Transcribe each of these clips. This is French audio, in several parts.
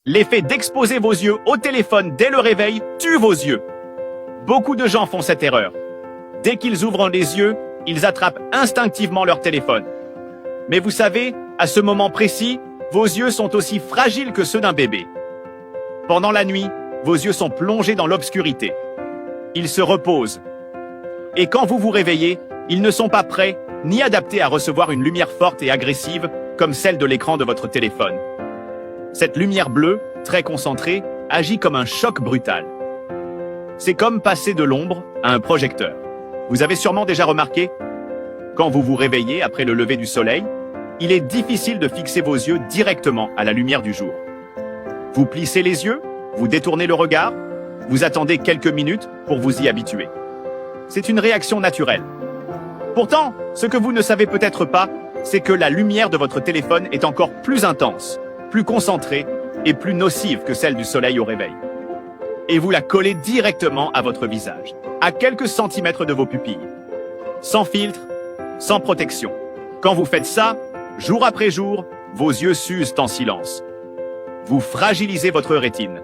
L'effet d'exposer vos yeux au téléphone dès le réveil tue vos yeux. Beaucoup de gens font cette erreur. Dès qu'ils ouvrent les yeux, ils attrapent instinctivement leur téléphone. Mais vous savez, à ce moment précis, vos yeux sont aussi fragiles que ceux d'un bébé. Pendant la nuit, vos yeux sont plongés dans l'obscurité. Ils se reposent. Et quand vous vous réveillez, ils ne sont pas prêts ni adaptés à recevoir une lumière forte et agressive comme celle de l'écran de votre téléphone. Cette lumière bleue, très concentrée, agit comme un choc brutal. C'est comme passer de l'ombre à un projecteur. Vous avez sûrement déjà remarqué, quand vous vous réveillez après le lever du soleil, il est difficile de fixer vos yeux directement à la lumière du jour. Vous plissez les yeux, vous détournez le regard, vous attendez quelques minutes pour vous y habituer. C'est une réaction naturelle. Pourtant, ce que vous ne savez peut-être pas, c'est que la lumière de votre téléphone est encore plus intense, plus concentrée et plus nocive que celle du soleil au réveil. Et vous la collez directement à votre visage, à quelques centimètres de vos pupilles. Sans filtre, sans protection. Quand vous faites ça, jour après jour, vos yeux s'usent en silence. Vous fragilisez votre rétine.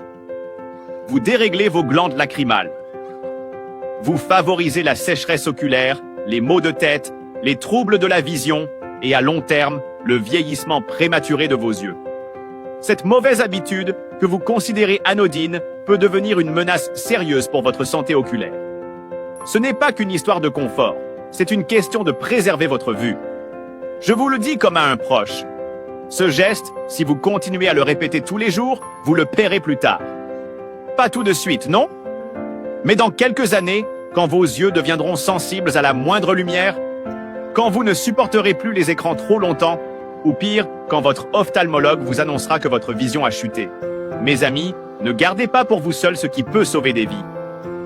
Vous déréglez vos glandes lacrymales. Vous favorisez la sécheresse oculaire, les maux de tête, les troubles de la vision et à long terme, le vieillissement prématuré de vos yeux. Cette mauvaise habitude, que vous considérez anodine, peut devenir une menace sérieuse pour votre santé oculaire. Ce n'est pas qu'une histoire de confort, c'est une question de préserver votre vue. Je vous le dis comme à un proche. Ce geste, si vous continuez à le répéter tous les jours, vous le paierez plus tard. Pas tout de suite, non? Mais dans quelques années, quand vos yeux deviendront sensibles à la moindre lumière, quand vous ne supporterez plus les écrans trop longtemps, ou pire, quand votre ophtalmologue vous annoncera que votre vision a chuté. Mes amis, ne gardez pas pour vous seul ce qui peut sauver des vies.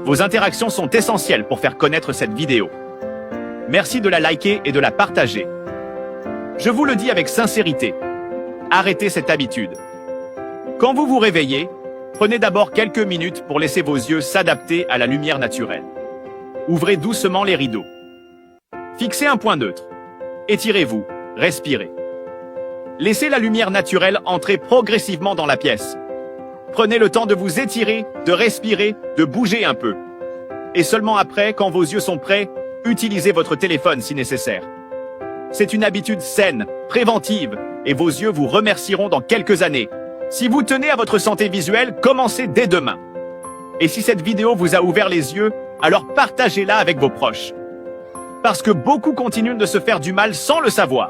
Vos interactions sont essentielles pour faire connaître cette vidéo. Merci de la liker et de la partager. Je vous le dis avec sincérité, arrêtez cette habitude. Quand vous vous réveillez, prenez d'abord quelques minutes pour laisser vos yeux s'adapter à la lumière naturelle. Ouvrez doucement les rideaux. Fixez un point neutre. Étirez-vous, respirez. Laissez la lumière naturelle entrer progressivement dans la pièce. Prenez le temps de vous étirer, de respirer, de bouger un peu. Et seulement après, quand vos yeux sont prêts, utilisez votre téléphone si nécessaire. C'est une habitude saine, préventive, et vos yeux vous remercieront dans quelques années. Si vous tenez à votre santé visuelle, commencez dès demain. Et si cette vidéo vous a ouvert les yeux, alors partagez-la avec vos proches. Parce que beaucoup continuent de se faire du mal sans le savoir.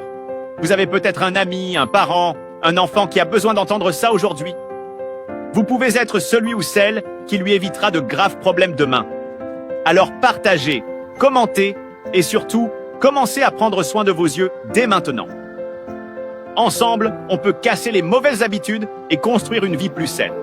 Vous avez peut-être un ami, un parent, un enfant qui a besoin d'entendre ça aujourd'hui. Vous pouvez être celui ou celle qui lui évitera de graves problèmes demain. Alors partagez, commentez et surtout, commencez à prendre soin de vos yeux dès maintenant. Ensemble, on peut casser les mauvaises habitudes et construire une vie plus saine.